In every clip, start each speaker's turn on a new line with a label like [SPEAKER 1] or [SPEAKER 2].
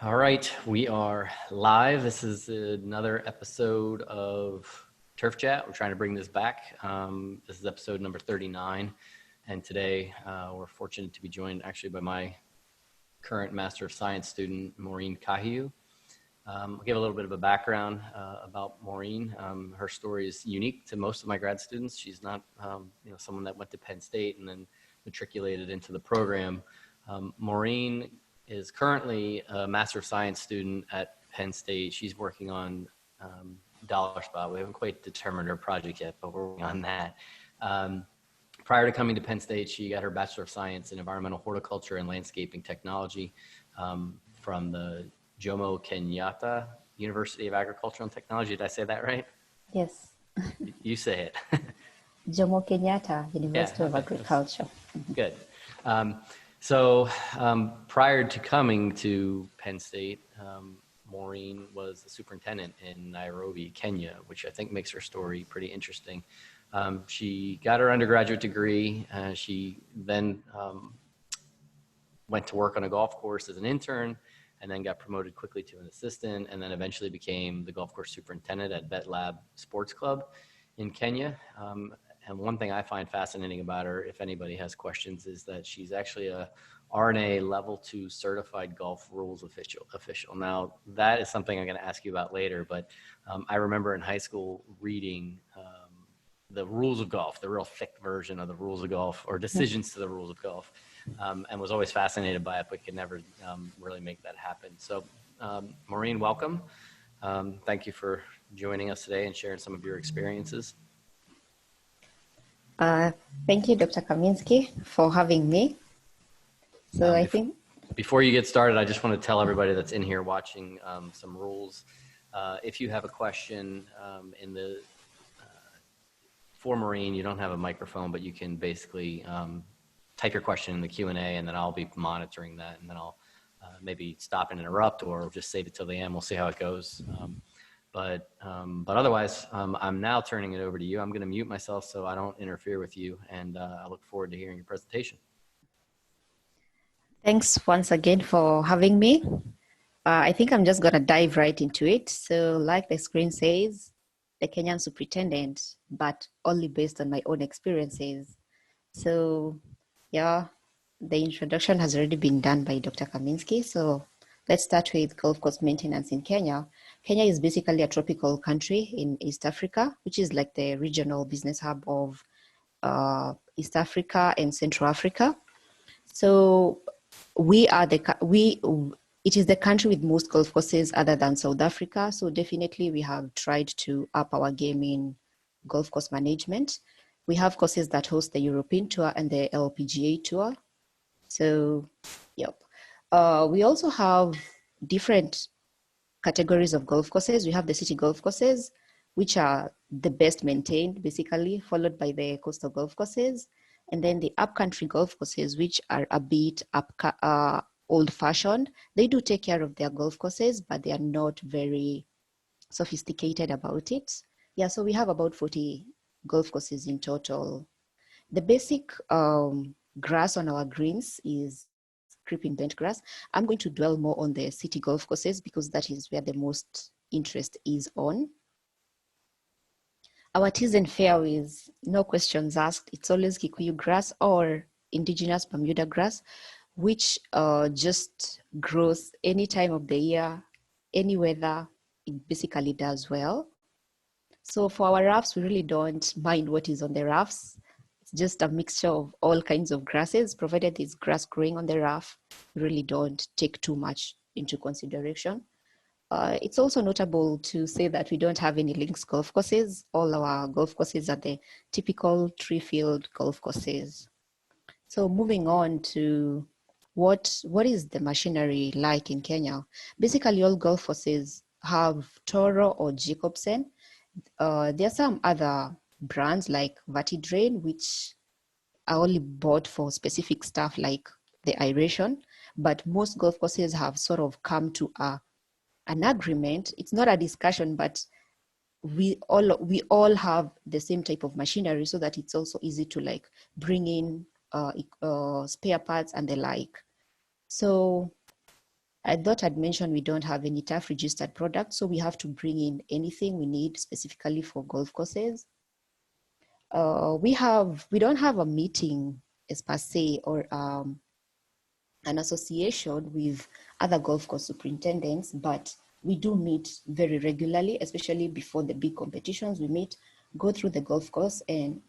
[SPEAKER 1] All right, we are live. This is another episode of Turf Chat. We're trying to bring this back. This is episode number 39, and today we're fortunate to be joined actually by my current Master of Science student, Maureen Kahiu. I'll give a little bit of a background about Maureen. Her story is unique to most of my grad students. She's not someone that went to Penn State and then matriculated into the program. Maureen is currently a Master of Science student at Penn State. She's working on Dollar Spot. We haven't quite determined her project yet, but we're working on that. Prior to coming to Penn State, she got her Bachelor of Science in Environmental Horticulture and Landscaping Technology from the Jomo Kenyatta University of Agriculture and Technology. Did I say that right?
[SPEAKER 2] Yes.
[SPEAKER 1] You say it.
[SPEAKER 2] Jomo Kenyatta University of Agriculture.
[SPEAKER 1] Good. So prior to coming to Penn State, Maureen was the superintendent in Nairobi, Kenya, which I think makes her story pretty interesting. She got her undergraduate degree. She then went to work on a golf course as an intern, and then got promoted quickly to an assistant, and then eventually became the golf course superintendent at Bet Lab Sports Club in Kenya. And one thing I find fascinating about her, if anybody has questions, is that she's actually a RNA level 2 certified golf rules official. Now, that is something I'm going to ask you about later, but I remember in high school reading the rules of golf, the real thick version of the rules of golf, or decisions to the rules of golf, and was always fascinated by it, but could never really make that happen. So, Maureen, welcome. Thank you for joining us today and sharing some of your experiences.
[SPEAKER 2] Thank you, Dr. Kaminski, for having me. So I think
[SPEAKER 1] before you get started, I just want to tell everybody that's in here watching some rules. If you have a question for Maureen, you don't have a microphone, but you can basically type your question in the Q&A, and then I'll be monitoring that, and then I'll maybe stop and interrupt, or just save it till the end. We'll see how it goes. But otherwise, I'm now turning it over to you. I'm going to mute myself so I don't interfere with you, and I look forward to hearing your presentation.
[SPEAKER 2] Thanks once again for having me. I think I'm just going to dive right into it. So like the screen says, the Kenyan superintendent, but only based on my own experiences. So yeah, the introduction has already been done by Dr. Kaminski. So let's start with golf course maintenance in Kenya. Kenya is basically a tropical country in East Africa, which is like the regional business hub of East Africa and Central Africa. So it is the country with most golf courses other than South Africa. So definitely we have tried to up our game in golf course management. We have courses that host the European Tour and the LPGA Tour. So, yep. We also have different categories of golf courses. We have the city golf courses, which are the best maintained, basically, followed by the coastal golf courses, and then the upcountry golf courses, which are a bit old-fashioned. They do take care of their golf courses, but they are not very sophisticated about it. Yeah, so we have about 40 golf courses in total. The basic grass on our greens is creeping bent grass. I'm going to dwell more on the city golf courses because that is where the most interest is on. Our tees and fairways, no questions asked. It's always Kikuyu grass or indigenous Bermuda grass, which just grows any time of the year, any weather. It basically does well. So for our roughs, we really don't mind what is on the roughs. It's just a mixture of all kinds of grasses, provided there's grass growing on the rough. We really don't take too much into consideration. It's also notable to say that we don't have any links golf courses. All our golf courses are the typical tree-filled golf courses. So moving on to what is the machinery like in Kenya? Basically, all golf courses have Toro or Jacobsen. There are some other brands like Vertidrain, which are only bought for specific stuff like the aeration, but most golf courses have sort of come to an agreement. It's not a discussion, but we all have the same type of machinery so that it's also easy to like bring in spare parts and the like. So I thought I'd mentioned we don't have any turf registered products, so we have to bring in anything we need specifically for golf courses. We don't have a meeting as per se, or an association with other golf course superintendents, but we do meet very regularly, especially before the big competitions. We meet, go through the golf course, and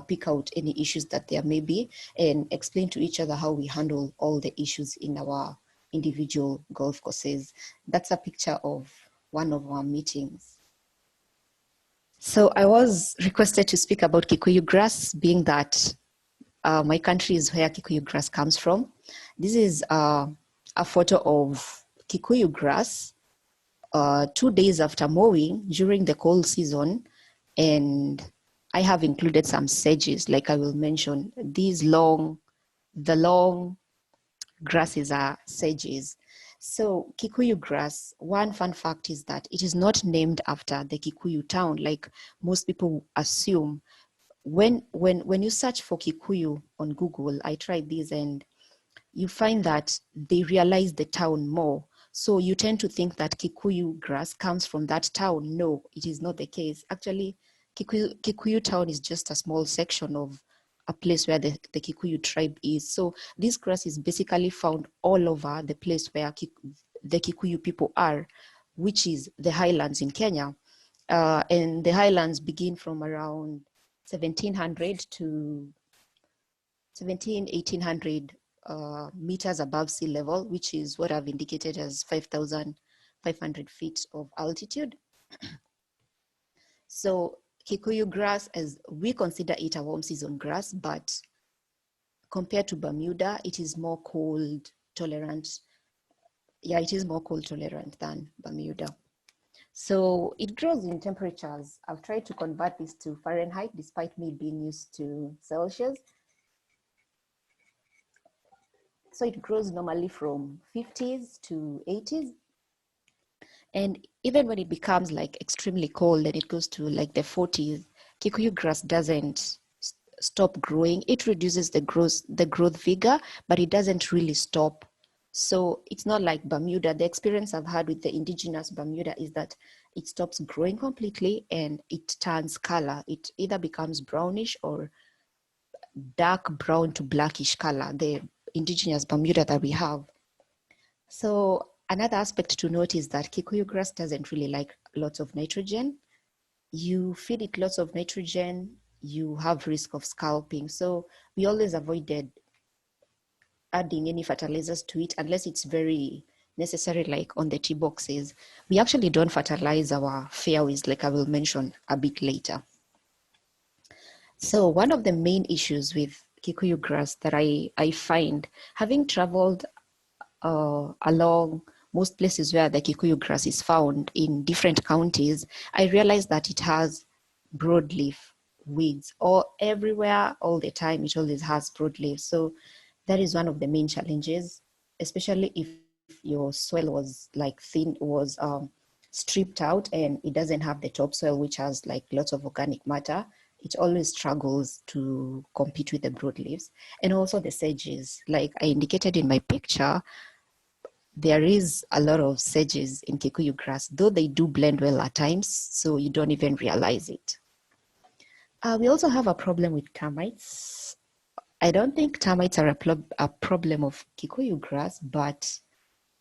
[SPEAKER 2] pick out any issues that there may be, and explain to each other how we handle all the issues in our individual golf courses. That's a picture of one of our meetings. So I was requested to speak about Kikuyu grass, being that my country is where Kikuyu grass comes from. This is a photo of Kikuyu grass 2 days after mowing during the cold season. And I have included some sedges, like I will mention. The long grasses are sedges. So Kikuyu grass, one fun fact is that it is not named after the Kikuyu town, like most people assume. When you search for Kikuyu on Google, I tried this, and you find that they realize the town more. So you tend to think that Kikuyu grass comes from that town. No, it is not the case. Actually, Kikuyu town is just a small section of a place where the Kikuyu tribe is. So this grass is basically found all over the place where the Kikuyu people are, which is the highlands in Kenya. And the highlands begin from around 1700 to 1800 meters above sea level, which is what I've indicated as 5,500 feet of altitude. So Kikuyu grass, as we consider it a warm season grass, but compared to Bermuda, it is more cold tolerant. Yeah, it is more cold tolerant than Bermuda. So it grows in temperatures. I've tried to convert this to Fahrenheit, despite me being used to Celsius. So it grows normally from 50s to 80s. And even when it becomes like extremely cold and it goes to like the 40s, Kikuyu grass doesn't stop growing. It reduces the growth vigor, but it doesn't really stop. So it's not like Bermuda. The experience I've had with the indigenous Bermuda is that it stops growing completely and it turns color. It either becomes brownish or dark brown to blackish color, the indigenous Bermuda that we have. So another aspect to note is that Kikuyu grass doesn't really like lots of nitrogen. You feed it lots of nitrogen, you have risk of scalping. So we always avoided adding any fertilizers to it unless it's very necessary, like on the tee boxes. We actually don't fertilize our fairways, like I will mention a bit later. So one of the main issues with Kikuyu grass that I find, having traveled along most places where the Kikuyu grass is found in different counties, I realized that it has broadleaf weeds, or everywhere, all the time, it always has broadleaf. So that is one of the main challenges, especially if your soil was like stripped out and it doesn't have the topsoil, which has like lots of organic matter. It always struggles to compete with the broadleaves. And also the sedges, like I indicated in my picture, there is a lot of sedges in Kikuyu grass, though they do blend well at times, so you don't even realize it. We also have a problem with termites. I don't think termites are a problem of Kikuyu grass, but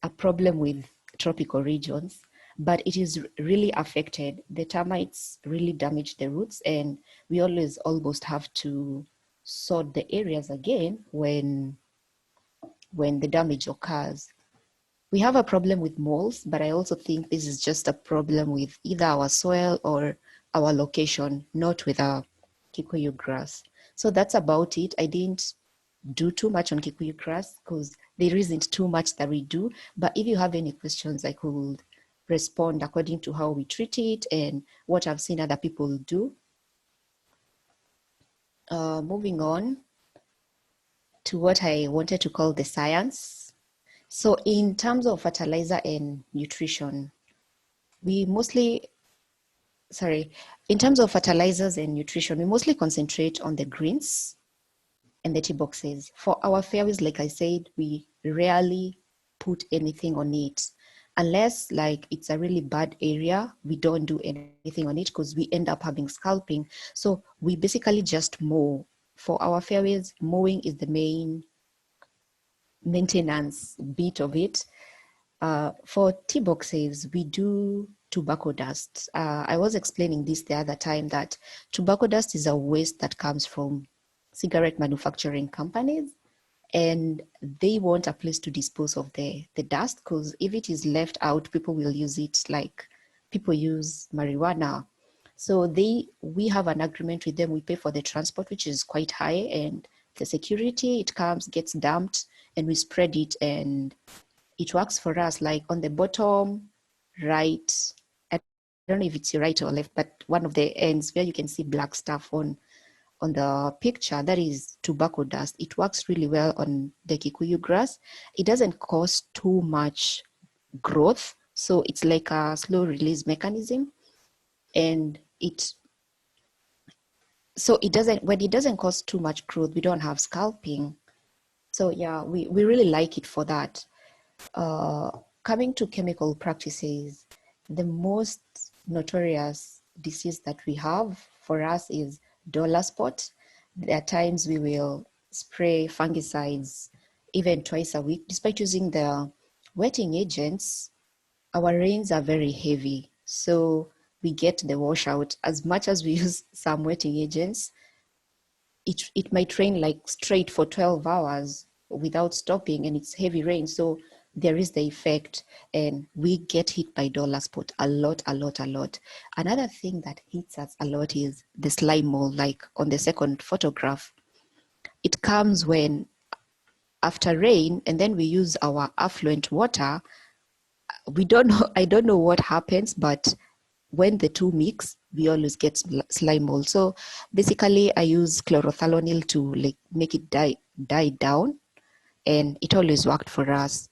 [SPEAKER 2] a problem with tropical regions. But it is really affected. The termites really damage the roots, and we always almost have to sod the areas again when the damage occurs. We have a problem with moles, but I also think this is just a problem with either our soil or our location, not with our Kikuyu grass. So that's about it. I didn't do too much on Kikuyu grass because there isn't too much that we do. But if you have any questions, I could respond according to how we treat it and what I've seen other people do. Moving on to what I wanted to call the science. So in terms of fertilizer and nutrition, in terms of fertilizers and nutrition, we mostly concentrate on the greens and the tee boxes. For our fairways, like I said, we rarely put anything on it. Unless like it's a really bad area, we don't do anything on it because we end up having scalping. So we basically just mow. For our fairways, mowing is the main maintenance bit of it. For tee boxes, we do tobacco dust. I was explaining this the other time that tobacco dust is a waste that comes from cigarette manufacturing companies, and they want a place to dispose of the dust, because if it is left out, people will use it like people use marijuana. So we have an agreement with them. We pay for the transport, which is quite high, and the security, it comes, gets dumped, and we spread it, and it works for us. Like on the bottom right, I don't know if it's your right or left, but one of the ends where you can see black stuff on the picture, that is tobacco dust. It works really well on the Kikuyu grass. It doesn't cause too much growth, so it's like a slow release mechanism, and it doesn't, when it doesn't cause too much growth, we don't have scalping. So yeah, we really like it for that. Coming to chemical practices, the most notorious disease that we have for us is dollar spot. There are times we will spray fungicides even twice a week. Despite using the wetting agents, our rains are very heavy. So we get the washout. As much as we use some wetting agents, it might rain like straight for 12 hours without stopping, and it's heavy rain. So there is the effect, and we get hit by dollar spot a lot. Another thing that hits us a lot is the slime mold, like on the second photograph. It comes when after rain, and then we use our affluent water. We don't know, I don't know what happens, but when the two mix, we always get slime mold. So basically I use chlorothalonil to like make it die down, and it always worked for us.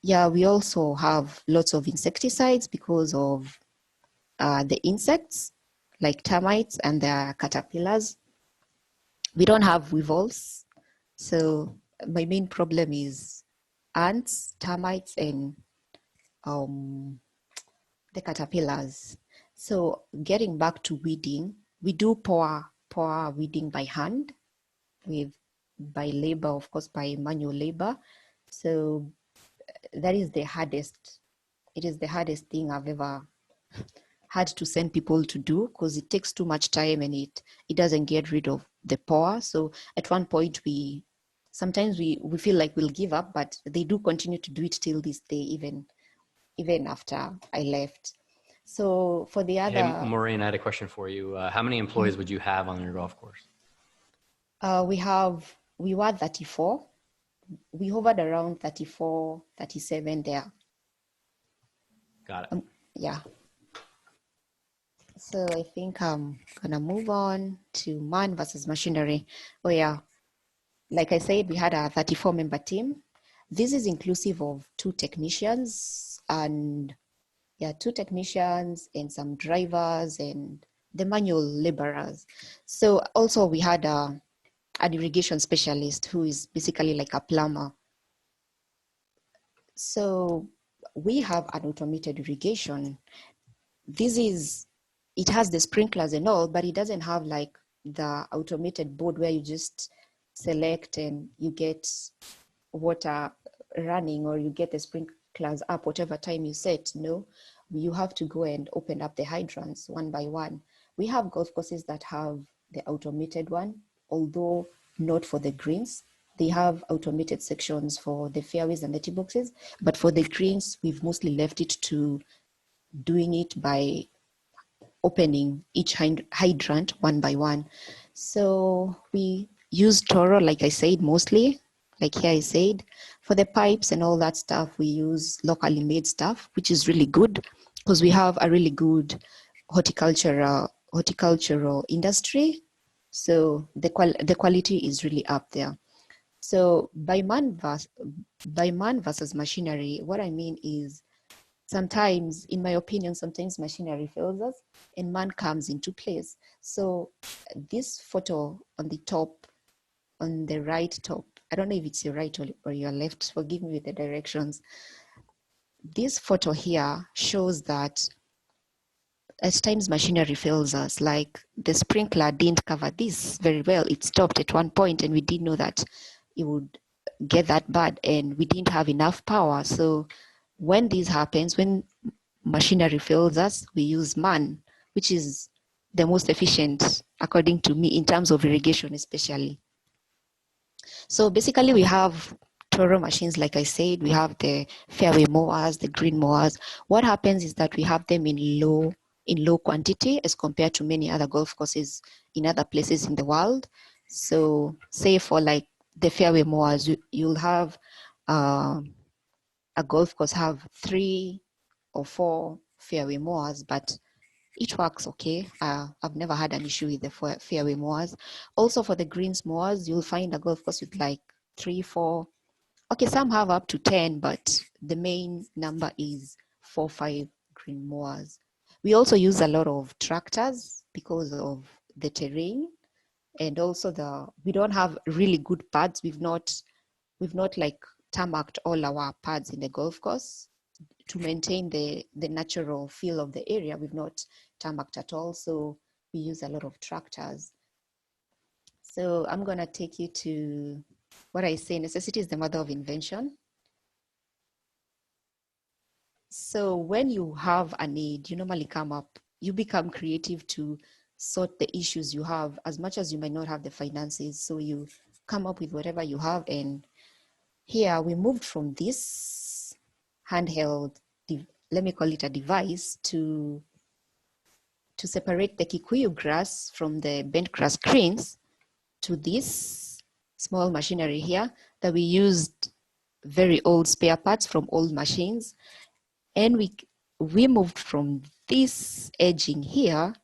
[SPEAKER 2] Yeah, we also have lots of insecticides because of the insects like termites and the caterpillars. We don't have weevils. So my main problem is ants, termites, and the caterpillars. So getting back to weeding, we do pour weeding by hand, with by labor, of course, by manual labor. So that is the hardest. It is the hardest thing I've ever had to send people to do, because it takes too much time, and it doesn't get rid of the pour. So at one point sometimes we feel like we'll give up, but they do continue to do it till this day, even after I left. So for the
[SPEAKER 1] Hey,
[SPEAKER 2] other,
[SPEAKER 1] Maureen, I had a question for you. How many employees would you have on your golf course?
[SPEAKER 2] we were 34. We hovered around 34, 37 there.
[SPEAKER 1] Got it.
[SPEAKER 2] Yeah. So I think I'm gonna move on to man versus machinery. Oh yeah, like I said, we had a 34-member team. This is inclusive of two technicians and some drivers and the manual laborers. So also we had an irrigation specialist who is basically like a plumber. So we have an automated irrigation. It has the sprinklers and all, but it doesn't have like the automated board where you just select and you get water running, or you get the sprinklers up whatever time you set. No, you have to go and open up the hydrants one by one. We have golf courses that have the automated one, although not for the greens. They have automated sections for the fairways and the tee boxes, but for the greens, we've mostly left it to doing it by opening each hydrant one by one. So we use Toro, like I said, mostly, like here I said. For the pipes and all that stuff, we use locally made stuff, which is really good because we have a really good horticultural industry. So the quality is really up there. So by man versus machinery, what I mean is, sometimes, in my opinion, sometimes machinery fails us and man comes into place. So this photo on the top, on the right top, I don't know if it's your right or your left. Forgive me with the directions. This photo here shows that at times machinery fails us, like the sprinkler didn't cover this very well. It stopped at one point and we didn't know that it would get that bad and we didn't have enough power. So when this happens, when machinery fails us, we use man, which is the most efficient, according to me, in terms of irrigation especially. So basically we have Toro machines, like I said, we have the fairway mowers, the green mowers. What happens is that we have them in low quantity as compared to many other golf courses in other places in the world. So say for like the fairway mowers, you'll have a golf course have 3 or 4 fairway mowers, but it works okay. I've never had an issue with the fairway mowers. Also for the greens mowers, you'll find a golf course with like 3, 4. Okay, some have up to 10, but the main number is 4, 5 green mowers. We also use a lot of tractors because of the terrain, and also we don't have really good pads. We've not like tarmacked all our pads in the golf course to maintain the natural feel of the area. We've not tarmacked at all, so we use a lot of tractors. So I'm gonna take you to what I say, necessity is the mother of invention. So when you have a need, you normally you become creative to sort the issues you have, as much as you might not have the finances. So you come up with whatever you have. And here we moved from this handheld, let me call it a device, to separate the Kikuyu grass from the bent grass greens, to this small machinery here that we used very old spare parts from old machines. And we moved from this edging here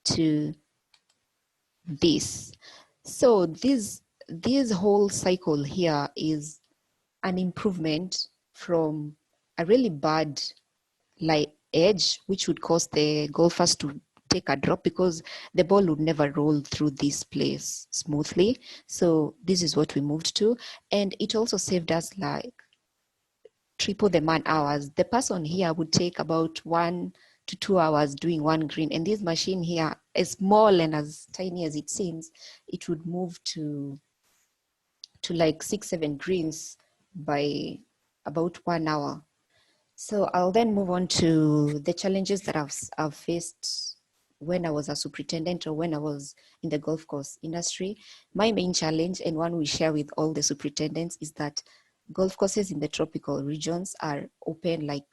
[SPEAKER 2] to this. So this whole cycle here is an improvement from a really bad like edge, which would cause the golfers to take a drop because the ball would never roll through this place smoothly. So this is what we moved to. And it also saved us like triple the man hours. The person here would take about 1 to 2 hours doing one green. And this machine here, as small and as tiny as it seems, it would move to like 6, 7 greens by about 1 hour. So I'll then move on to the challenges that I've faced when I was a superintendent or when I was in the golf course industry. My main challenge, and one we share with all the superintendents, is that golf courses in the tropical regions are open like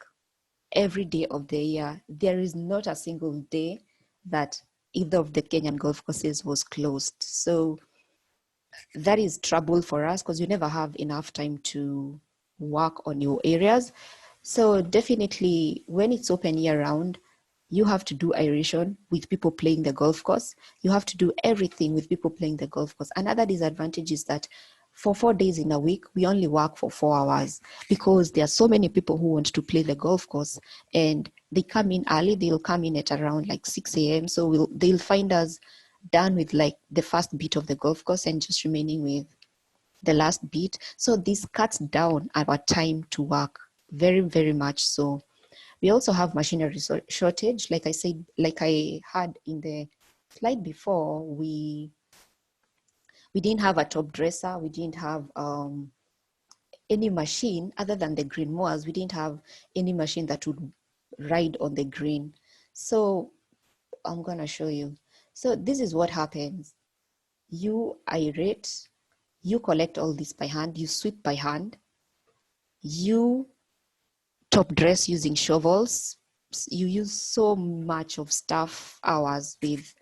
[SPEAKER 2] every day of the year. There is not a single day that either of the Kenyan golf courses was closed. So that is trouble for us because you never have enough time to work on your areas. So definitely when it's open year round, you have to do aeration with people playing the golf course. You have to do everything with people playing the golf course. Another disadvantage is that for 4 days in a week, we only work for 4 hours because there are so many people who want to play the golf course and they come in early. They'll come in at around like 6 a.m. So they'll find us done with like the first bit of the golf course and just remaining with the last bit. So this cuts down our time to work very, very much so. We also have machinery shortage. Like I said, like I had in the slide before, we didn't have a top dresser. We didn't have any machine other than the green mowers. We didn't have any machine that would ride on the green. So I'm gonna show you. So this is what happens. You aerate, you collect all this by hand, you sweep by hand, you top dress using shovels. You use so much of staff hours with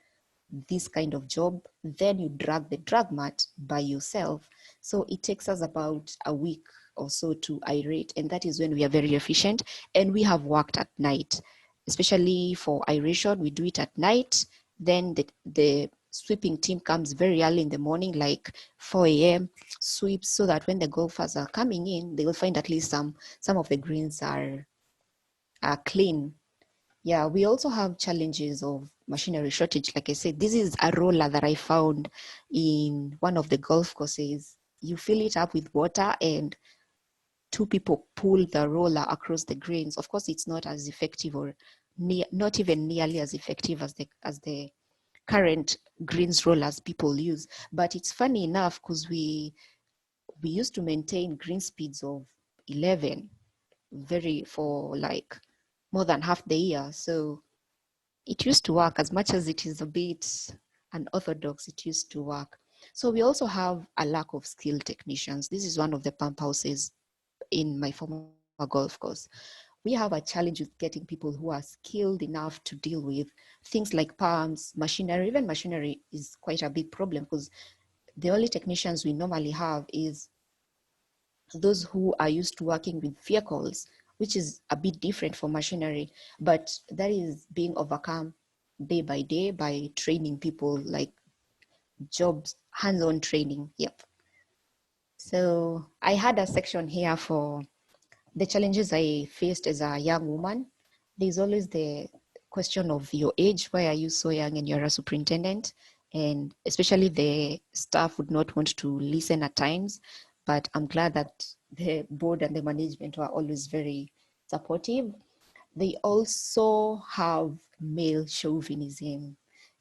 [SPEAKER 2] this kind of job. Then you drag the drag mat by yourself. So it takes us about a week or so to aerate, and that is when we are very efficient. And we have worked at night, especially for aeration. We do it at night. Then the sweeping team comes very early in the morning, like 4 a.m. sweeps, so that when the golfers are coming in, they will find at least some of the greens are clean. Yeah, we also have challenges of machinery shortage. Like I said, this is a roller that I found in one of the golf courses. you fill it up with water and two people pull the roller across the grains. Of course, it's not as effective or not even nearly as effective as the current greens rollers people use. But it's funny enough because we used to maintain green speeds of 11 for like more than half the year. So it used to work. As much as it is a bit unorthodox, it used to work. So we also have a lack of skilled technicians. This is one of the pump houses in my former golf course. We have a challenge with getting people who are skilled enough to deal with things like pumps, machinery. Even machinery is quite a big problem because the only technicians we normally have is those who are used to working with vehicles, which is a bit different for machinery, but that is being overcome day by day by training people, like jobs, hands-on training. Yep. So I had a section here for the challenges I faced as a young woman. There's always the question of your age. Why are you so young and you're a superintendent? And especially the staff would not want to listen at times, but I'm glad that the board and the management were always very supportive. They also have male chauvinism.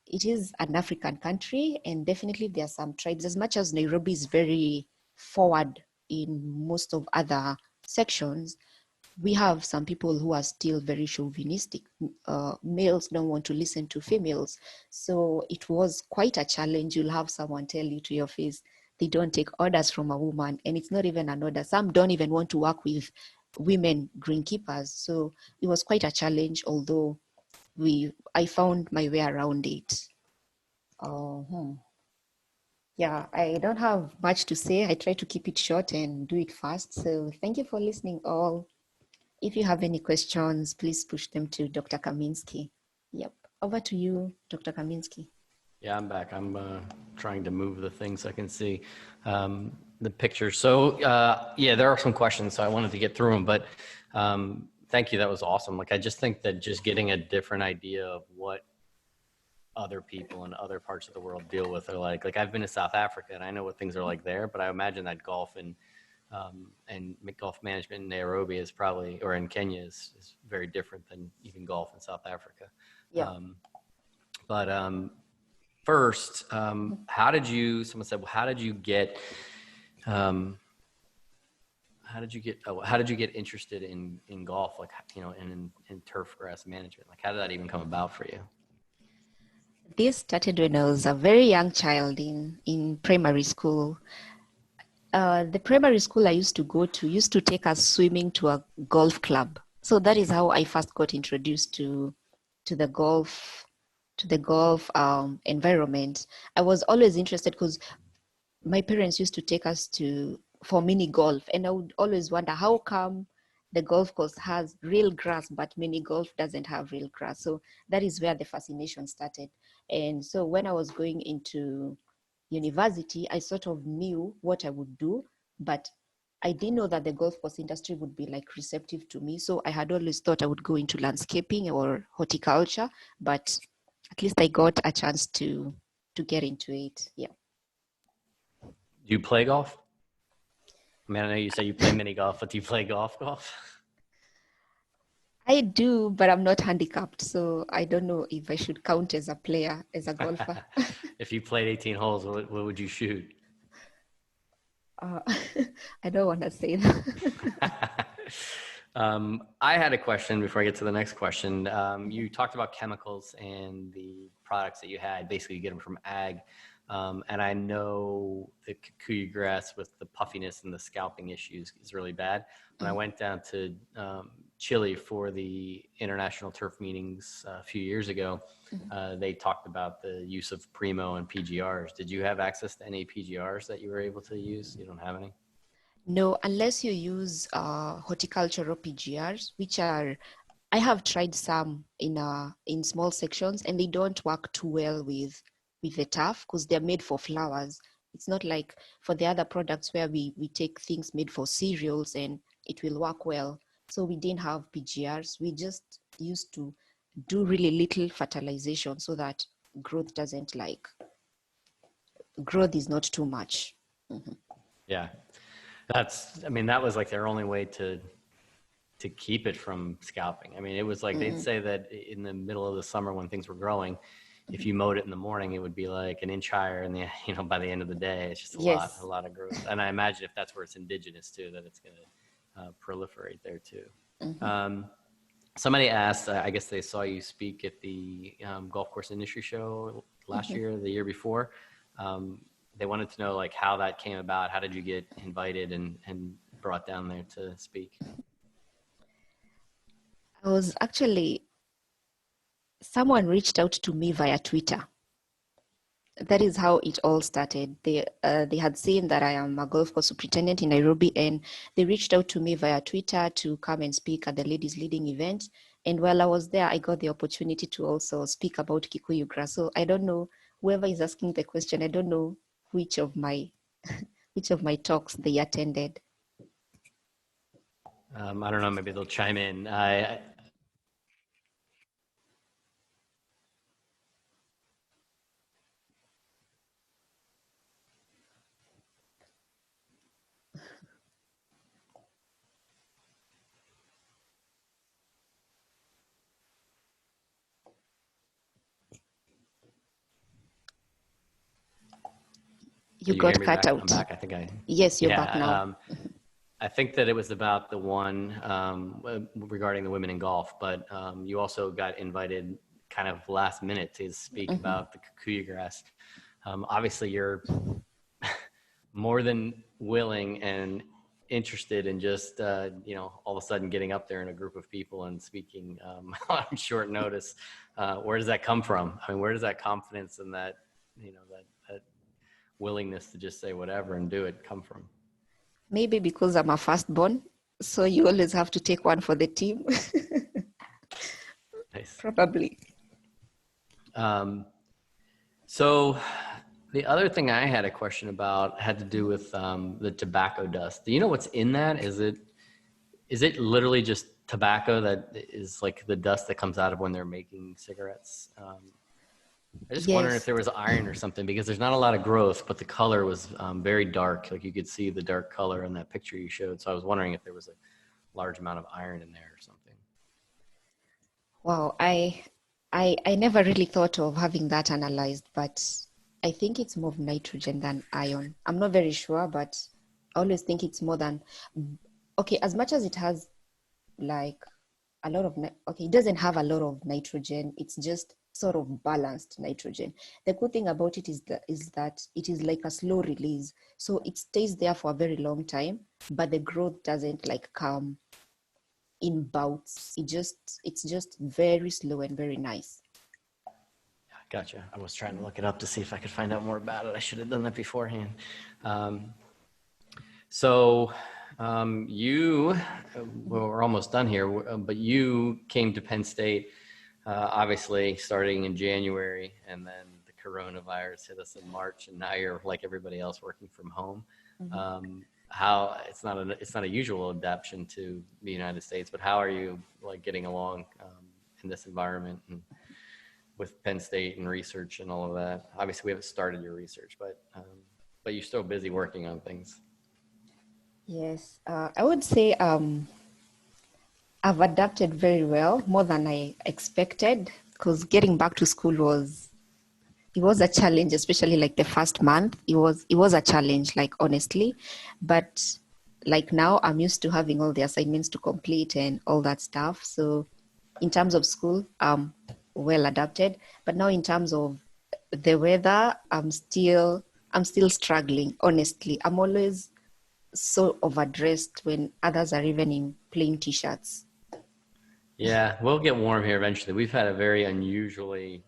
[SPEAKER 2] It is an African country, and definitely there are some tribes. As much as Nairobi is very forward in most of other sections, we have some people who are still very chauvinistic. Males don't want to listen to females. So it was quite a challenge. You'll have someone tell you to your face, they don't take orders from a woman, and it's not even an order. Some don't even want to work with women greenkeepers. So it was quite a challenge, although I found my way around it. Yeah, I don't have much to say. I try to keep it short and do it fast. So thank you for listening all. If you have any questions, please push them to Dr. Kaminski. Yep. Over to you, Dr. Kaminski.
[SPEAKER 1] Yeah, I'm back. I'm trying to move the things I can see the picture. So yeah, there are some questions, so I wanted to get through them. But thank you. That was awesome. Like, I just think that just getting a different idea of what other people in other parts of the world deal with are like I've been to South Africa and I know what things are like there, but I imagine that golf and golf management in Nairobi is probably, or in Kenya is very different than even golf in South Africa.
[SPEAKER 2] Yeah.
[SPEAKER 1] First, how did you, someone said, well, how did you get interested in golf? Like, you know, in turf grass management, like how did that even come about for you?
[SPEAKER 2] This started when I was a very young child in primary school. The primary school I used to go to used to take us swimming to a golf club. So that is how I first got introduced to the golf environment. I was always interested because my parents used to take us for mini golf, and I would always wonder how come the golf course has real grass but mini golf doesn't have real grass. So that is where the fascination started. And so when I was going into university, I sort of knew what I would do, but I didn't know that the golf course industry would be like receptive to me. So I had always thought I would go into landscaping or horticulture, but at least I got a chance to get into it. Yeah.
[SPEAKER 1] Do you play golf? I mean, I know you say you play mini golf, but do you play golf?
[SPEAKER 2] I do, but I'm not handicapped, so I don't know if I should count as a player, as a golfer.
[SPEAKER 1] If you played 18 holes, what would you shoot?
[SPEAKER 2] I don't want to say that.
[SPEAKER 1] I had a question before I get to the next question. You talked about chemicals and the products that you had. Basically, you get them from ag. And I know the kikuyu grass with the puffiness and the scalping issues is really bad. When I went down to Chile for the international turf meetings a few years ago, they talked about the use of Primo and PGRs. Did you have access to any PGRs that you were able to use? You don't have any?
[SPEAKER 2] No, unless you use horticultural PGRs, which are, I have tried some in small sections, and they don't work too well with the turf because they're made for flowers. It's not like for the other products where we take things made for cereals and it will work well. So we didn't have PGRs. We just used to do really little fertilization so that growth is not too much. Mm-hmm.
[SPEAKER 1] Yeah. I mean, that was like their only way to keep it from scalping. I mean, it was like they'd say that in the middle of the summer when things were growing, if you mowed it in the morning, it would be like an inch higher, and by the end of the day, it's just a
[SPEAKER 2] Yes.
[SPEAKER 1] lot of growth. And I imagine if that's where it's indigenous too, that it's going to proliferate there too. Somebody asked, I guess they saw you speak at the golf course industry show last year, the year before. They wanted to know like how that came about. How did you get invited and brought down there to speak?
[SPEAKER 2] I was actually, someone reached out to me via Twitter. That is how it all started. They had seen that I am a golf course superintendent in Nairobi, and they reached out to me via Twitter to come and speak at the ladies leading event. And while I was there, I got the opportunity to also speak about Kikuyu grass. So I don't know, whoever is asking the question, I don't know which of my talks they attended.
[SPEAKER 1] I don't know, maybe they'll chime in.
[SPEAKER 2] You got cut out.
[SPEAKER 1] I'm back. I think
[SPEAKER 2] Yes, you're back now.
[SPEAKER 1] I think that it was about the one regarding the women in golf, but you also got invited kind of last minute to speak about the Kikuyu grass. Obviously, you're more than willing and interested in just, all of a sudden getting up there in a group of people and speaking on short notice. Where does that come from? I mean, where does that confidence and that, that willingness to just say whatever and do it come from?
[SPEAKER 2] Maybe because I'm a firstborn, so you always have to take one for the team.
[SPEAKER 1] Nice.
[SPEAKER 2] Probably.
[SPEAKER 1] So the other thing I had a question about had to do with the tobacco dust. Do you know what's in that? Is it literally just tobacco that is like the dust that comes out of when they're making cigarettes? I just wondering if there was iron or something, because there's not a lot of growth, but the color was very dark. Like you could see the dark color in that picture you showed. So I was wondering if there was a large amount of iron in there or something.
[SPEAKER 2] Wow, I never really thought of having that analyzed, but I think it's more of nitrogen than iron. I'm not very sure, but I always think it's more than, okay, as much as it has like a lot of, it doesn't have a lot of nitrogen. It's just sort of balanced nitrogen. The good thing about it is that it is like a slow release. So it stays there for a very long time, but the growth doesn't like come in bouts. It's just very slow and very nice.
[SPEAKER 1] Gotcha. I was trying to look it up to see if I could find out more about it. I should have done that beforehand. We're almost done here, but you came to Penn State, obviously starting in January, and then the coronavirus hit us in March, and now you're like everybody else working from home. How it's not a usual adaptation to the United States, but how are you like getting along in this environment and with Penn State and research and all of that? Obviously, we haven't started your research, but you're still busy working on things.
[SPEAKER 2] Yes, I would say I've adapted very well, more than I expected, because getting back to school was a challenge, especially like the first month. It was a challenge, like honestly, but like now I'm used to having all the assignments to complete and all that stuff. So in terms of school, well adapted, but now in terms of the weather, I'm still struggling. Honestly, I'm always so overdressed when others are even in plain t-shirts.
[SPEAKER 1] Yeah, we'll get warm here eventually. We've had a very unusually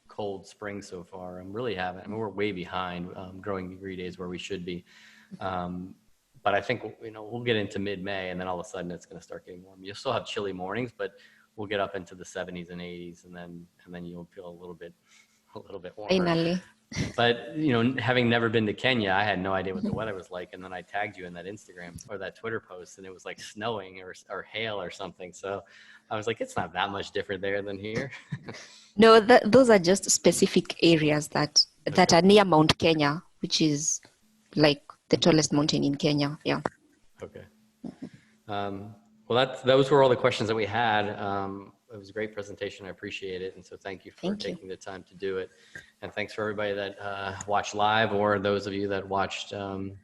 [SPEAKER 1] cold spring so far. I'm really haven't. I mean, we're way behind growing degree days where we should be. But I think we'll get into mid-May, and then all of a sudden it's going to start getting warm. You'll still have chilly mornings, but we'll get up into the 70s and 80s, and then you'll feel a little bit warmer.
[SPEAKER 2] Finally.
[SPEAKER 1] But having never been to Kenya, I had no idea what the weather was like, and then I tagged you in that Instagram or that Twitter post, and it was like snowing or hail or something. So I was like, it's not that much different there than here.
[SPEAKER 2] No, those are just specific areas that are near Mount Kenya, which is like the tallest mountain in Kenya. Yeah.
[SPEAKER 1] Okay. Well, those were all the questions that we had. It was a great presentation. I appreciate it. And so thank you for taking the time to do it. And thanks for everybody that watched live, or those of you that watched on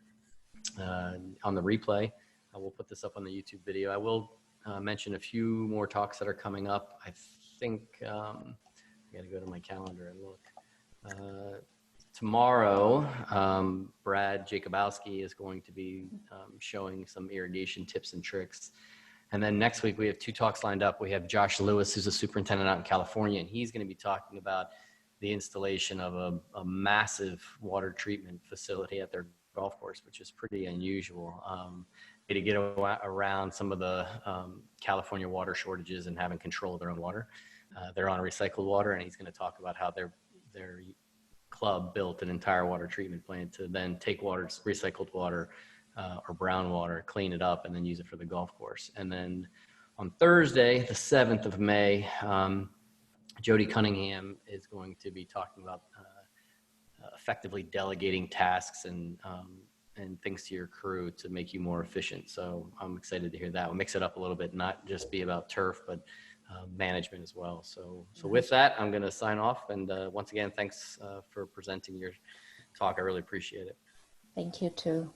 [SPEAKER 1] the replay. We'll put this up on the YouTube video. I will mention a few more talks that are coming up. I think I got to go to my calendar and look. Tomorrow, Brad Jacobowski is going to be showing some irrigation tips and tricks. And then next week, we have 2 talks lined up. We have Josh Lewis, who's a superintendent out in California, and he's going to be talking about the installation of a massive water treatment facility at their golf course, which is pretty unusual. To get around some of the California water shortages and having control of their own water. They're on recycled water, and he's going to talk about how their club built an entire water treatment plant to then take recycled water or brown water, clean it up, and then use it for the golf course. And then on Thursday, the 7th of May, Jody Cunningham is going to be talking about effectively delegating tasks and things to your crew to make you more efficient. So I'm excited to hear that. We'll mix it up a little bit, not just be about turf, but management as well. So with that, I'm going to sign off. And once again, thanks for presenting your talk. I really appreciate it.
[SPEAKER 2] Thank you too.